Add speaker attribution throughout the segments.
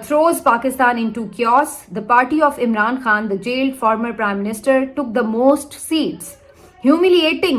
Speaker 1: throws Pakistan into chaos. The party of Imran Khan, the jailed former prime minister, took the most seats. Humiliating,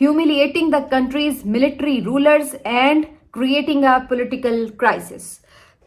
Speaker 1: humiliating the country's military rulers and creating a political crisis.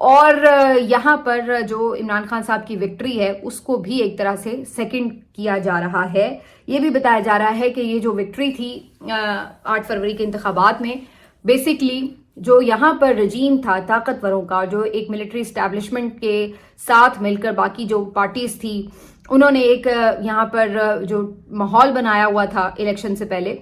Speaker 1: اور یہاں پر جو عمران خان صاحب کی victory ہے اس کو بھی ایک طرح سے سیکنڈ کیا جا رہا ہے. یہ بھی بتایا جا رہا ہے کہ یہ جو وکٹری تھی 8 فروری کے انتخابات میں، بیسیکلی جو یہاں پر رجیم تھا طاقتوروں کا، جو ایک ملٹری اسٹیبلشمنٹ کے ساتھ مل کر باقی جو پارٹیز تھی، انہوں نے ایک یہاں پر جو ماحول بنایا ہوا تھا الیکشن سے پہلے،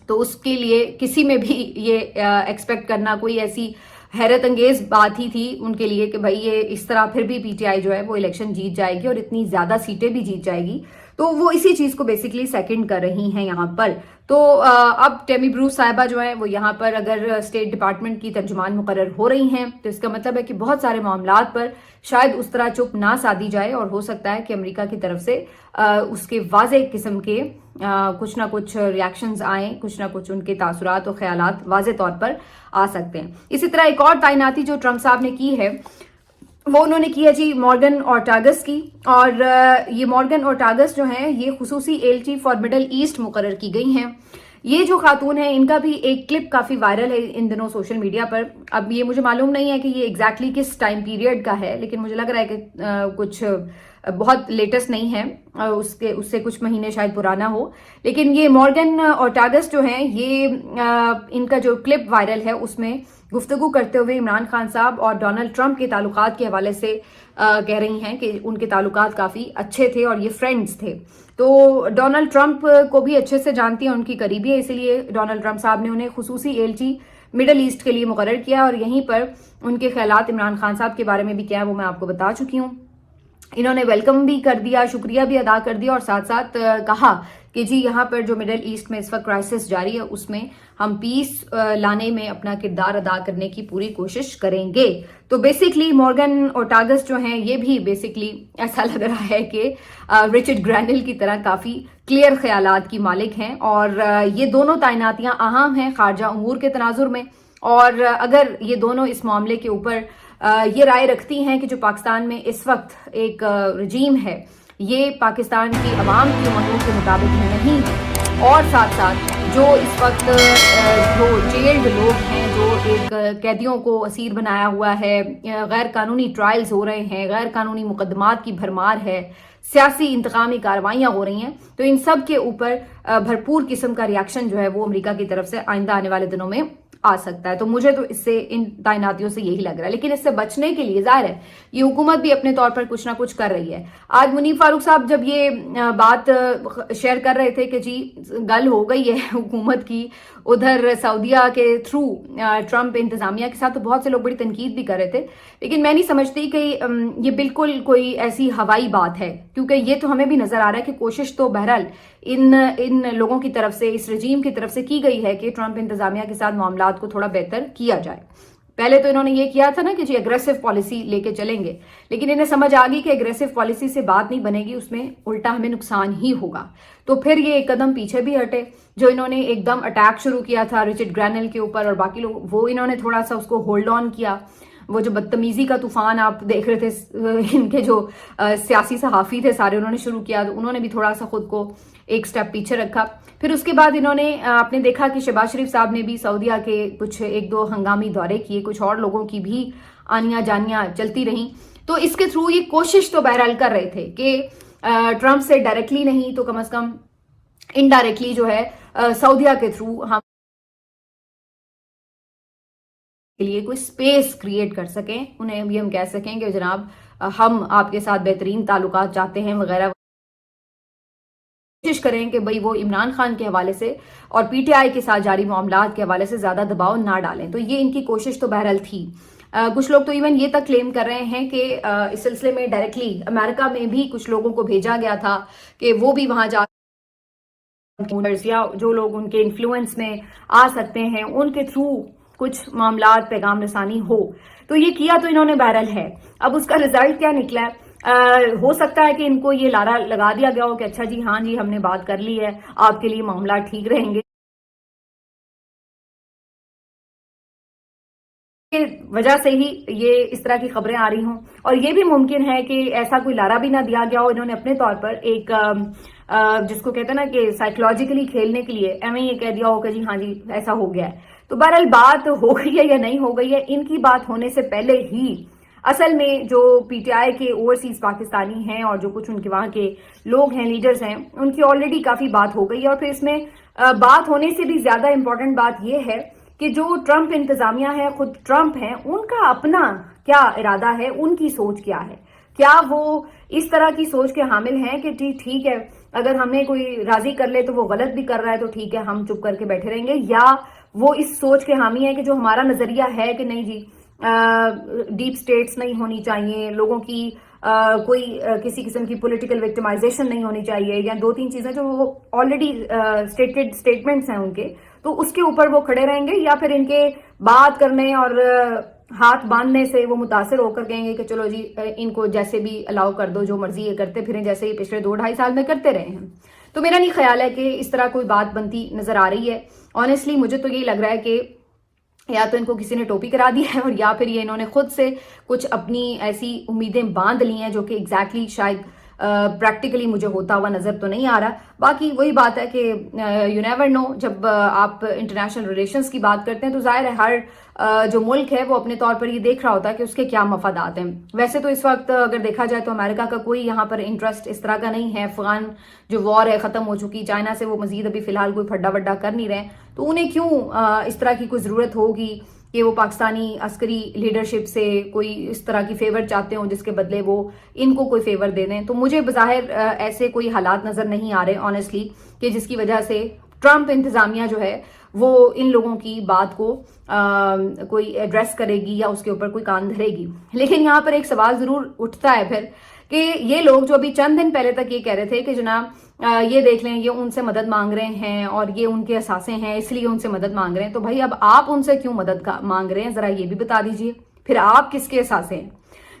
Speaker 1: تو اس کے لیے کسی میں بھی یہ ایکسپیکٹ کرنا کوئی ایسی حیرت انگیز بات ہی تھی ان کے لیے کہ بھائی یہ اس طرح پھر بھی پی ٹی آئی جو ہے وہ الیکشن جیت جائے گی اور اتنی زیادہ سیٹیں بھی جیت جائے گی. تو وہ اسی چیز کو بیسیکلی سیکنڈ کر رہی ہیں یہاں پر. تو اب ٹیمی بروس صاحبہ جو ہیں وہ یہاں پر اگر اسٹیٹ ڈپارٹمنٹ کی ترجمان مقرر ہو رہی ہیں تو اس کا مطلب ہے کہ بہت سارے معاملات پر شاید اس طرح چپ نہ سادھی جائے، اور ہو سکتا ہے کہ امریکہ کی طرف سے اس کے واضح قسم کے کچھ نہ کچھ ریاکشنز آئیں، کچھ نہ کچھ ان کے تاثرات اور خیالات واضح طور پر آ سکتے ہیں. اسی طرح ایک اور تعیناتی جو ٹرمپ صاحب نے کی ہے وہ انہوں نے کی ہے جی مورگن اورٹاگس کی. اور یہ مورگن اورٹاگس جو ہیں یہ خصوصی ایلچی فار مڈل ایسٹ مقرر کی گئی ہیں. یہ جو خاتون ہیں ان کا بھی ایک کلپ کافی وائرل ہے ان دنوں سوشل میڈیا پر. اب یہ مجھے معلوم نہیں ہے کہ یہ ایگزیکٹلی کس ٹائم پیریڈ کا ہے، لیکن مجھے لگ رہا ہے کہ کچھ بہت لیٹسٹ نہیں ہے، اس سے کچھ مہینے شاید پرانا ہو. لیکن یہ مورگن اورٹاگس جو ہیں یہ ان کا جو کلپ وائرل ہے اس میں گفتگو کرتے ہوئے عمران خان صاحب اور ڈونلڈ ٹرمپ کے تعلقات کے حوالے سے کہہ رہی ہیں کہ ان کے تعلقات کافی اچھے تھے اور یہ فرینڈز تھے. تو ڈونلڈ ٹرمپ کو بھی اچھے سے جانتی ہیں، ان کی قریبی ہے، اسی لیے ڈونلڈ ٹرمپ صاحب نے انہیں خصوصی ایلچی مڈل ایسٹ کے لیے مقرر کیا. اور یہیں پر ان کے خیالات عمران خان صاحب کے بارے میں بھی کیا ہے وہ میں آپ کو بتا چکی ہوں. انہوں نے ویلکم بھی کر دیا، شکریہ بھی ادا کر دیا، اور ساتھ ساتھ کہا کہ جی یہاں پر جو مڈل ایسٹ میں اس وقت کرائسس جاری ہے اس میں ہم پیس لانے میں اپنا کردار ادا کرنے کی پوری کوشش کریں گے. تو بیسیکلی مورگن اورٹاگس جو ہیں یہ بھی بیسیکلی ایسا لگ رہا ہے کہ رچرڈ گرینل کی طرح کافی کلیئر خیالات کی مالک ہیں، اور یہ دونوں تعیناتیاں اہم ہیں خارجہ امور کے تناظر میں. اور اگر یہ دونوں اس معاملے کے اوپر یہ رائے رکھتی ہیں کہ جو پاکستان میں اس وقت ایک رجیم ہے یہ پاکستان کی عوام کی امنگوں کے مطابق نہیں ہے، اور ساتھ ساتھ جو اس وقت جو جیلڈ لوگ ہیں، جو ایک قیدیوں کو اسیر بنایا ہوا ہے، غیر قانونی ٹرائلز ہو رہے ہیں، غیر قانونی مقدمات کی بھرمار ہے، سیاسی انتقامی کارروائیاں ہو رہی ہیں، تو ان سب کے اوپر بھرپور قسم کا ریاکشن جو ہے وہ امریکہ کی طرف سے آئندہ آنے والے دنوں میں آ سکتا ہے. تو مجھے تو اس سے ان تعیناتیوں سے یہی لگ رہا ہے. لیکن اس سے بچنے کے لیے ظاہر ہے یہ حکومت بھی اپنے طور پر کچھ نہ کچھ کر رہی ہے. آج منیب فاروق صاحب جب یہ بات شیئر کر رہے تھے کہ جی گل ہو گئی ہے حکومت کی ادھر سعودیہ کے تھرو ٹرمپ انتظامیہ کے ساتھ، تو بہت سے لوگ بڑی تنقید بھی کر رہے تھے. لیکن میں نہیں سمجھتی کہ یہ بالکل کوئی ایسی ہوائی بات ہے، کیونکہ یہ تو ہمیں بھی نظر آ رہا ہے کہ کوشش تو بہرحال ان لوگوں کی طرف سے، اس رجیم کی طرف سے کی گئی ہے کہ ٹرمپ انتظامیہ کے ساتھ معاملات کو تھوڑا بہتر کیا جائے. پہلے تو انہوں نے یہ کیا تھا نا کہ جی اگریسو پالیسی لے کے چلیں گے، لیکن انہیں سمجھ آ گئی کہ اگریسو پالیسی سے بات نہیں بنے گی، اس میں الٹا ہمیں نقصان ہی ہوگا. تو پھر یہ ایک قدم پیچھے بھی ہٹے. جو انہوں نے ایک دم اٹیک شروع کیا تھا رچرڈ گرینل کے اوپر اور باقی لوگ، وہ انہوں نے تھوڑا سا اس کو ہولڈ آن کیا. وہ جو بدتمیزی کا طوفان آپ دیکھ رہے تھے ان کے جو سیاسی صحافی تھے سارے، انہوں نے شروع کیا، تو انہوں نے بھی تھوڑا سا خود کو ایک سٹیپ پیچھے رکھا. پھر اس کے بعد انہوں نے آپ نے دیکھا کہ شہباز شریف صاحب نے بھی سعودیہ کے کچھ ایک دو ہنگامی دورے کیے، کچھ اور لوگوں کی بھی آنیاں جانیاں چلتی رہیں. تو اس کے تھرو یہ کوشش تو بہرحال کر رہے تھے کہ ٹرمپ سے ڈائریکٹلی نہیں تو کم از کم انڈائریکٹلی جو ہے سعودیہ کے تھرو ہم کے لیے کوئی سپیس کریٹ کر سکیں، انہیں بھی ہم کہہ سکیں کہ جناب ہم آپ کے ساتھ بہترین تعلقات چاہتے ہیں وغیرہ. کوشش کریں کہ بھئی وہ عمران خان کے حوالے سے اور پی ٹی آئی کے ساتھ جاری معاملات کے حوالے سے زیادہ دباؤ نہ ڈالیں. تو یہ ان کی کوشش تو بہرحال تھی. کچھ لوگ تو ایون یہ تک کلیم کر رہے ہیں کہ اس سلسلے میں ڈائریکٹلی امریکہ میں بھی کچھ لوگوں کو بھیجا گیا تھا کہ وہ بھی وہاں جا یا جو لوگ ان کے انفلوئنس میں آ سکتے ہیں ان کے تھرو کچھ معاملات پیغام رسانی ہو. تو یہ کیا تو انہوں نے بہرحال ہے. اب اس کا رزلٹ کیا نکلا ہے، ہو سکتا ہے کہ ان کو یہ لارا لگا دیا گیا ہو کہ اچھا جی ہاں جی ہم نے بات کر لی ہے، آپ کے لیے معاملات ٹھیک رہیں گے. وجہ سے ہی یہ اس طرح کی خبریں آ رہی ہوں، اور یہ بھی ممکن ہے کہ ایسا کوئی لارا بھی نہ دیا گیا ہو. انہوں نے اپنے طور پر ایک جس کو کہتے ہیں نا کہ سائیکولوجیکلی کھیلنے کے لیے ایویں یہ کہہ دیا ہو کہ جی ہاں جی ایسا ہو گیا ہے. تو بہرحال بات ہو گئی ہے یا نہیں ہو گئی ہے، ان کی بات ہونے سے پہلے ہی اصل میں جو پی ٹی آئی کے اوورسیز پاکستانی ہیں اور جو کچھ ان کے وہاں کے لوگ ہیں، لیڈرز ہیں، ان کی آلریڈی کافی بات ہو گئی ہے. اور پھر اس میں بات ہونے سے بھی زیادہ امپورٹنٹ بات یہ ہے کہ جو ٹرمپ انتظامیہ ہے، خود ٹرمپ ہیں، ان کا اپنا کیا ارادہ ہے، ان کی سوچ کیا ہے. کیا وہ اس طرح کی سوچ کے حامل ہیں کہ ٹھیک ہے اگر ہمیں کوئی راضی کر لے تو وہ غلط بھی کر رہا ہے تو ٹھیک ہے ہم چپ کر کے بیٹھے رہیں گے، یا وہ اس سوچ کے حامی ہے کہ جو ہمارا نظریہ ہے کہ نہیں جی ڈیپ سٹیٹس نہیں ہونی چاہیے، لوگوں کی کوئی کسی قسم کی پولیٹیکل وکٹمائزیشن نہیں ہونی چاہیے، یا دو تین چیزیں جو وہ آلریڈی اسٹیٹمنٹس ہیں ان کے، تو اس کے اوپر وہ کھڑے رہیں گے، یا پھر ان کے بات کرنے اور ہاتھ باندھنے سے وہ متاثر ہو کر کہیں گے کہ چلو جی ان کو جیسے بھی الاؤ کر دو، جو مرضی یہ کرتے پھریں جیسے ہی پچھلے 2-2.5 سال میں کرتے رہے ہیں. تو میرا نہیں خیال ہے کہ اس طرح کوئی بات بنتی نظر آ رہی ہے. آنیسٹلی مجھے تو یہی لگ رہا ہے کہ یا تو ان کو کسی نے ٹوپی کرا دی ہے، اور یا پھر یہ انہوں نے خود سے کچھ اپنی ایسی امیدیں باندھ لی ہیں جو کہ ایگزیکٹلی شاید پریکٹیکلی مجھے ہوتا ہوا نظر تو نہیں آ رہا. باقی وہی بات ہے کہ یو نیور نو، جب آپ انٹرنیشنل ریلیشنز کی بات کرتے ہیں تو ظاہر ہے ہر جو ملک ہے وہ اپنے طور پر یہ دیکھ رہا ہوتا ہے کہ اس کے کیا مفادات ہیں. ویسے تو اس وقت اگر دیکھا جائے تو امریکہ کا کوئی یہاں پر انٹرسٹ اس طرح کا نہیں ہے. افغان جو وار ہے ختم ہو چکی، چائنا سے وہ مزید ابھی فی الحال کوئی پھڈا وڈا کر نہیں رہے، تو انہیں کیوں اس طرح کی کوئی ضرورت ہوگی کہ وہ پاکستانی عسکری لیڈرشپ سے کوئی اس طرح کی فیور چاہتے ہوں جس کے بدلے وہ ان کو کوئی فیور دے دیں. تو مجھے بظاہر ایسے کوئی حالات نظر نہیں آ رہے آنیسٹلی کہ جس کی وجہ سے ٹرمپ انتظامیہ جو ہے وہ ان لوگوں کی بات کو کوئی ایڈریس کرے گی یا اس کے اوپر کوئی کان دھرے گی. لیکن یہاں پر ایک سوال ضرور اٹھتا ہے پھر کہ یہ لوگ جو ابھی چند دن پہلے تک یہ کہہ رہے تھے کہ جناب یہ دیکھ لیں یہ ان سے مدد مانگ رہے ہیں اور یہ ان کے اثاثے ہیں اس لیے ان سے مدد مانگ رہے ہیں، تو بھائی اب آپ ان سے کیوں مدد مانگ رہے ہیں ذرا یہ بھی بتا دیجئے، پھر آپ کس کے اثاثے ہیں.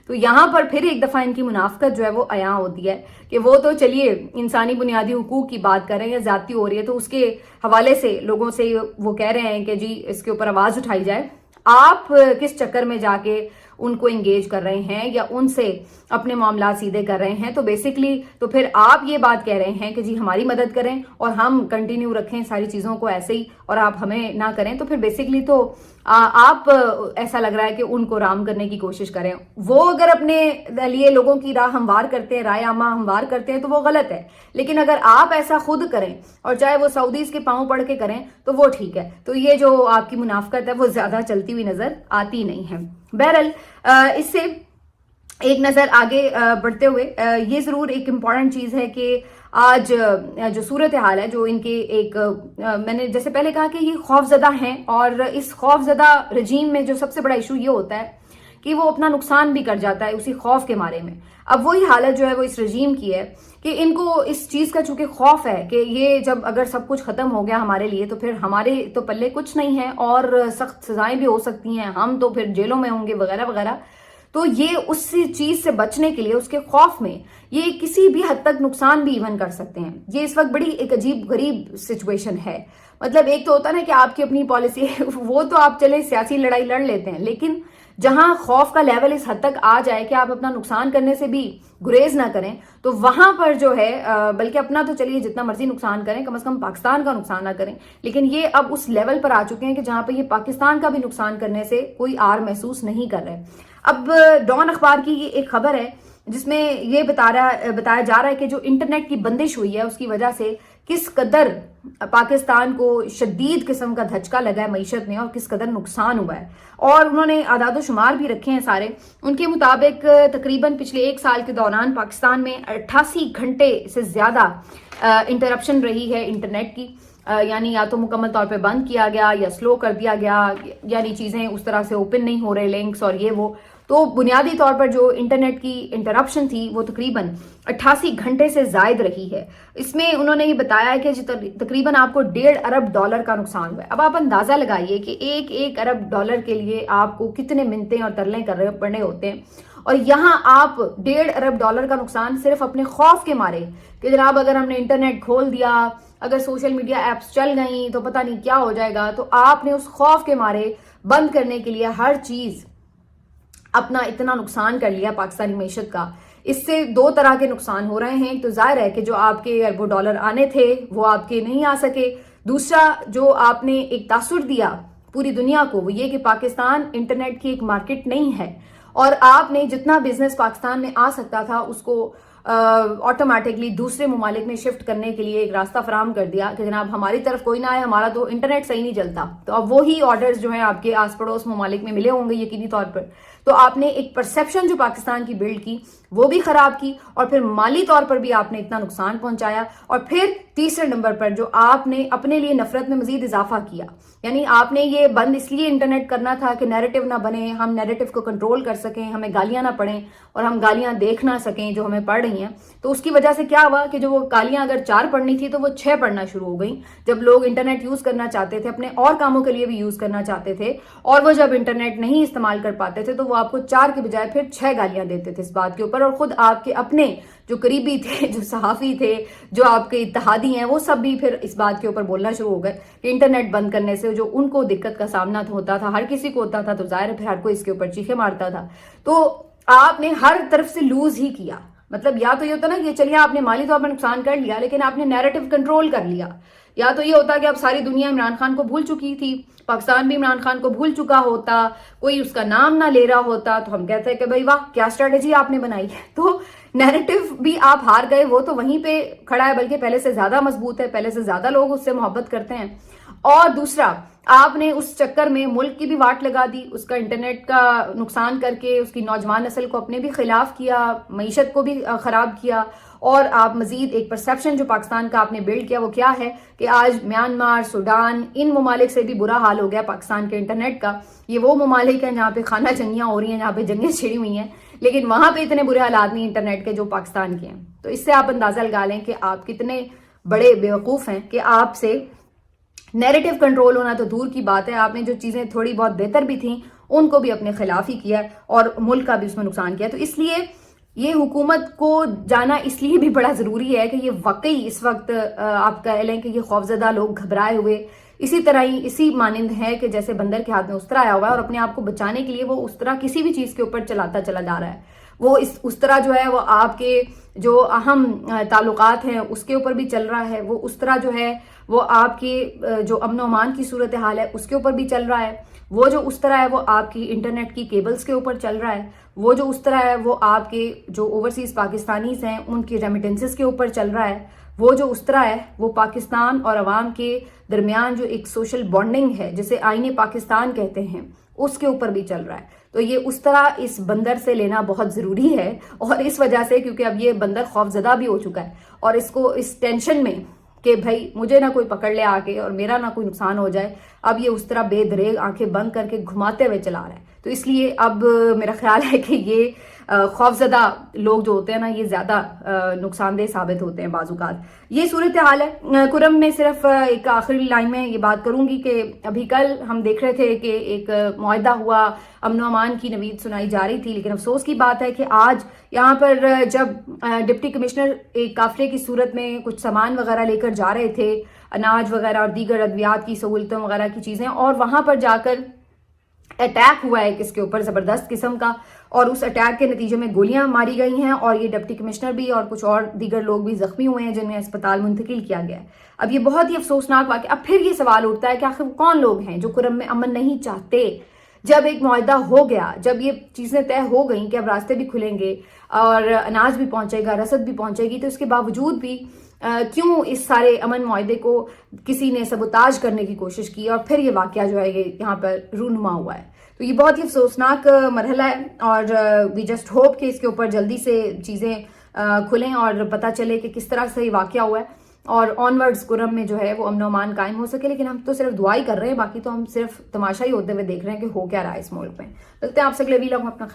Speaker 1: تو یہاں پر پھر ایک دفعہ ان کی منافقت جو ہے وہ عیاں ہوتی ہے کہ وہ تو چلیے انسانی بنیادی حقوق کی بات کر رہے ہیں یا زیادتی ہو رہی ہے تو اس کے حوالے سے لوگوں سے وہ کہہ رہے ہیں کہ جی اس کے اوپر آواز اٹھائی جائے. آپ کس چکر میں جا کے ان کو انگیج کر رہے ہیں یا ان سے اپنے معاملات سیدھے کر رہے ہیں؟ تو بیسیکلی تو پھر آپ یہ بات کہہ رہے ہیں کہ جی ہماری مدد کریں اور ہم کنٹینیو رکھیں ساری چیزوں کو ایسے ہی اور آپ ہمیں نہ کریں. تو پھر بیسیکلی تو آپ ایسا لگ رہا ہے کہ ان کو رام کرنے کی کوشش کریں. وہ اگر اپنے لیے لوگوں کی راہ ہموار کرتے ہیں، رائے عامہ ہموار کرتے ہیں تو وہ غلط ہے، لیکن اگر آپ ایسا خود کریں اور چاہے وہ سعودیز کے پاؤں پڑھ کے کریں تو وہ ٹھیک ہے. تو یہ جو آپ کی منافقت ہے وہ زیادہ چلتی ہوئی نظر آتی نہیں ہے. بہرحال اس سے ایک نظر آگے بڑھتے ہوئے یہ ضرور ایک امپورٹنٹ چیز ہے کہ آج جو صورتحال ہے جو ان کے ایک میں نے جیسے پہلے کہا کہ یہ خوف زدہ ہیں، اور اس خوف زدہ رجیم میں جو سب سے بڑا ایشو یہ ہوتا ہے کہ وہ اپنا نقصان بھی کر جاتا ہے اسی خوف کے مارے میں. اب وہی حالت جو ہے وہ اس رجیم کی ہے کہ ان کو اس چیز کا چونکہ خوف ہے کہ یہ جب اگر سب کچھ ختم ہو گیا ہمارے لیے تو پھر ہمارے تو پلے کچھ نہیں ہے اور سخت سزائیں بھی ہو سکتی ہیں، ہم تو پھر جیلوں میں ہوں گے وغیرہ وغیرہ. تو یہ اس چیز سے بچنے کے لیے اس کے خوف میں یہ کسی بھی حد تک نقصان بھی ایون کر سکتے ہیں. یہ اس وقت بڑی ایک عجیب غریب سچویشن ہے. مطلب ایک تو ہوتا ہے نا کہ آپ کی اپنی پالیسی ہے وہ تو آپ چلے سیاسی لڑائی لڑ لیتے ہیں، لیکن جہاں خوف کا لیول اس حد تک آ جائے کہ آپ اپنا نقصان کرنے سے بھی گریز نہ کریں تو وہاں پر جو ہے بلکہ اپنا تو چلیے جتنا مرضی نقصان کریں کم از کم پاکستان کا نقصان نہ کریں. لیکن یہ اب اس لیول پر آ چکے ہیں کہ جہاں پہ یہ پاکستان کا بھی نقصان کرنے سے کوئی آر محسوس نہیں کر رہے. اب ڈان اخبار کی یہ ایک خبر ہے جس میں یہ بتایا جا رہا ہے کہ جو انٹرنیٹ کی بندش ہوئی ہے اس کی وجہ سے کس قدر پاکستان کو شدید قسم کا دھچکا لگا ہے معیشت میں اور کس قدر نقصان ہوا ہے. اور انہوں نے اعداد و شمار بھی رکھے ہیں سارے. ان کے مطابق تقریباً پچھلے 1 سال کے دوران پاکستان میں 88 گھنٹے سے زیادہ انٹرپشن رہی ہے انٹرنیٹ کی، یعنی یا تو مکمل طور پہ بند کیا گیا یا سلو کر دیا گیا، یعنی چیزیں اس طرح سے اوپن نہیں ہو رہے لنکس اور یہ وہ. تو بنیادی طور پر جو انٹرنیٹ کی انٹرپشن تھی وہ تقریباً 88 گھنٹے سے زائد رہی ہے. اس میں انہوں نے یہ بتایا ہے کہ تقریباً آپ کو $1.5 ارب کا نقصان ہوا ہے. اب آپ اندازہ لگائیے کہ $1 ارب کے لیے آپ کو کتنے منتیں اور ترلے کرنے ہوتے ہیں، اور یہاں آپ $1.5 ارب کا نقصان صرف اپنے خوف کے مارے کہ جناب اگر ہم نے انٹرنیٹ کھول دیا، اگر سوشل میڈیا ایپس چل گئیں تو پتہ نہیں کیا ہو جائے گا، تو آپ نے اس خوف کے مارے بند کرنے کے لیے ہر چیز اپنا اتنا نقصان کر لیا پاکستانی معیشت کا. اس سے 2 طرح کے نقصان ہو رہے ہیں. تو ظاہر ہے کہ جو آپ کے اربوں ڈالر آنے تھے وہ آپ کے نہیں آ سکے. دوسرا جو آپ نے ایک تاثر دیا پوری دنیا کو وہ یہ کہ پاکستان انٹرنیٹ کی ایک مارکیٹ نہیں ہے، اور آپ نے جتنا بزنس پاکستان میں آ سکتا تھا اس کو آٹومیٹکلی دوسرے ممالک میں شفٹ کرنے کے لیے ایک راستہ فراہم کر دیا کہ جناب ہماری طرف کوئی نہ آئے، ہمارا تو انٹرنیٹ صحیح نہیں چلتا۔ تو اب وہی آرڈرز جو ہیں آپ کے آس پڑوس ممالک میں ملے ہوں گے یقینی طور پر۔ تو آپ نے ایک پرسیپشن جو پاکستان کی بلڈ کی وہ بھی خراب کی، اور پھر مالی طور پر بھی آپ نے اتنا نقصان پہنچایا، اور پھر تیسرے نمبر پر جو آپ نے اپنے لیے نفرت میں مزید اضافہ کیا۔ یعنی آپ نے یہ بند اس لیے انٹرنیٹ کرنا تھا کہ نیریٹو نہ بنے، ہم نیریٹو کو کنٹرول کر سکیں، ہمیں گالیاں نہ پڑیں اور ہم گالیاں دیکھ نہ سکیں جو ہمیں پڑھ رہی ہیں۔ تو اس کی وجہ سے کیا ہوا کہ جو وہ گالیاں اگر 4 پڑھنی تھی تو وہ 6 پڑھنا شروع ہو گئیں۔ جب لوگ انٹرنیٹ یوز کرنا چاہتے تھے، اپنے اور کاموں کے لیے بھی یوز کرنا چاہتے تھے، اور وہ جب انٹرنیٹ نہیں استعمال کر پاتے تھے تو وہ آپ کو 4 کے بجائے پھر 6 گالیاں دیتے تھے اس بات کے اوپر، اور خود آپ کے اپنے جو قریبی تھے، جو صحافی تھے، جو آپ کے اتحادی ہیں، وہ سب بھی پھر اس بات کے اوپر بولنا شروع ہو گئے کہ انٹرنیٹ بند کرنے سے جو ان کو دقت کا سامنا ہوتا تھا، ہر کسی کو ہوتا تھا، تو ظاہر ہے پھر ہر کوئی اس کے اوپر چیخے مارتا تھا۔ تو آپ نے ہر طرف سے لوز ہی کیا۔ مطلب یا تو یہ ہوتا نا کہ چلیے آپ نے مالی طور پر نقصان کر لیا، لیکن آپ نے نیریٹو کنٹرول کر لیا، یا تو یہ ہوتا کہ اب ساری دنیا عمران خان کو بھول چکی تھی، پاکستان بھی عمران خان کو بھول چکا ہوتا، کوئی اس کا نام نہ لے رہا ہوتا، تو ہم کہتے ہیں کہ بھائی واہ کیا اسٹریٹجی آپ نے بنائی ہے۔ تو نیریٹو بھی آپ ہار گئے، وہ تو وہیں پہ کھڑا ہے، بلکہ پہلے سے زیادہ مضبوط ہے، پہلے سے زیادہ لوگ اس سے محبت کرتے ہیں۔ اور دوسرا، آپ نے اس چکر میں ملک کی بھی واٹ لگا دی، اس کا انٹرنیٹ کا نقصان کر کے اس کی نوجوان نسل کو اپنے بھی خلاف کیا، معیشت کو بھی خراب کیا، اور آپ مزید ایک پرسیپشن جو پاکستان کا آپ نے بلڈ کیا وہ کیا ہے کہ آج میانمار، سوڈان، ان ممالک سے بھی برا حال ہو گیا پاکستان کے انٹرنیٹ کا۔ یہ وہ ممالک ہیں جہاں پہ خانہ جنگیاں ہو رہی ہیں، جہاں پہ جنگیں چھڑی ہوئی ہیں، لیکن وہاں پہ اتنے برے حالات نہیں انٹرنیٹ کے جو پاکستان کے ہیں۔ تو اس سے آپ اندازہ لگا لیں کہ آپ کتنے بڑے بیوقوف ہیں کہ آپ سے نیریٹو کنٹرول ہونا تو دور کی بات ہے، آپ نے جو چیزیں تھوڑی بہت بہتر بھی تھیں ان کو بھی اپنے خلاف ہی کیا اور ملک کا بھی اس میں نقصان کیا۔ تو اس لیے یہ حکومت کو جانا اس لیے بھی بڑا ضروری ہے کہ یہ واقعی اس وقت آپ کہہ لیں کہ یہ خوفزدہ لوگ گھبرائے ہوئے اسی طرح ہی اسی مانند ہے کہ جیسے بندر کے ہاتھ میں استرا آیا ہوا ہے، اور اپنے آپ کو بچانے کے لیے وہ استرا کسی بھی چیز کے اوپر چلاتا چلا جا رہا ہے۔ وہ استرا جو ہے وہ آپ کے جو اہم تعلقات ہیں اس کے اوپر بھی چل رہا ہے، وہ استرا جو ہے وہ آپ کی جو امن و امان کی صورتحال ہے اس کے اوپر بھی چل رہا ہے، وہ جو استرا ہے وہ آپ کی انٹرنیٹ کی کیبلز کے اوپر چل رہا ہے، وہ جو استرا ہے وہ آپ کے جو اوورسیز پاکستانیز ہیں ان کی ریمیٹنسز کے اوپر چل رہا ہے، وہ جو استرا ہے وہ پاکستان اور عوام کے درمیان جو ایک سوشل بانڈنگ ہے جسے آئین پاکستان کہتے ہیں اس کے اوپر بھی چل رہا ہے۔ تو یہ استرا اس بندر سے لینا بہت ضروری ہے، اور اس وجہ سے کیونکہ اب یہ بندر خوف زدہ بھی ہو چکا ہے، اور اس کو اس ٹینشن میں کہ بھائی مجھے نہ کوئی پکڑ لے آ کے اور میرا نہ کوئی نقصان ہو جائے، اب یہ اس طرح بے دریغ آنکھیں بند کر کے گھماتے ہوئے چلا رہا ہے۔ تو اس لیے اب میرا خیال ہے کہ یہ خوفزدہ لوگ جو ہوتے ہیں نا یہ زیادہ نقصان دہ ثابت ہوتے ہیں بعض اوقات۔ یہ صورتحال ہے۔ کرم میں صرف ایک آخری لائن میں یہ بات کروں گی کہ ابھی کل ہم دیکھ رہے تھے کہ ایک معاہدہ ہوا، امن و امان کی نوید سنائی جا رہی تھی، لیکن افسوس کی بات ہے کہ آج یہاں پر جب ڈپٹی کمشنر ایک قافلے کی صورت میں کچھ سامان وغیرہ لے کر جا رہے تھے، اناج وغیرہ اور دیگر ادویات کی سہولتوں وغیرہ کی چیزیں، اور وہاں پر جا کر اٹیک ہوا ہے اس کے اوپر زبردست قسم کا، اور اس اٹیک کے نتیجے میں گولیاں ماری گئی ہیں، اور یہ ڈپٹی کمشنر بھی اور کچھ اور دیگر لوگ بھی زخمی ہوئے ہیں جنہیں اسپتال منتقل کیا گیا ہے۔ اب یہ بہت ہی افسوسناک واقعہ۔ اب پھر یہ سوال اٹھتا ہے کہ آخر کون لوگ ہیں جو کرم میں امن نہیں چاہتے؟ جب ایک معاہدہ ہو گیا، جب یہ چیزیں طے ہو گئیں کہ اب راستے بھی کھلیں گے اور اناج بھی پہنچے گا، رسد بھی پہنچے گی، تو اس کے باوجود بھی کیوں اس سارے امن معاہدے کو کسی نے سبوتاج کرنے کی کوشش کی، اور پھر یہ واقعہ جو ہے یہ یہاں پر رونما ہوا ہے۔ تو یہ بہت ہی افسوسناک مرحلہ ہے، اور وی جسٹ ہوپ کہ اس کے اوپر جلدی سے چیزیں کھلیں اور پتہ چلے کہ کس طرح سے یہ واقعہ ہوا ہے، اور آن ورڈز کرم میں جو ہے وہ امن و امان قائم ہو سکے۔ لیکن ہم تو صرف دعا ہی کر رہے ہیں، باقی تو ہم صرف تماشا ہی ہوتے ہوئے دیکھ رہے ہیں کہ ہو کیا رہا ہے اس ملک میں۔ لگتے ہیں آپ سے اگلے ویلاگ میں، اپنا خیال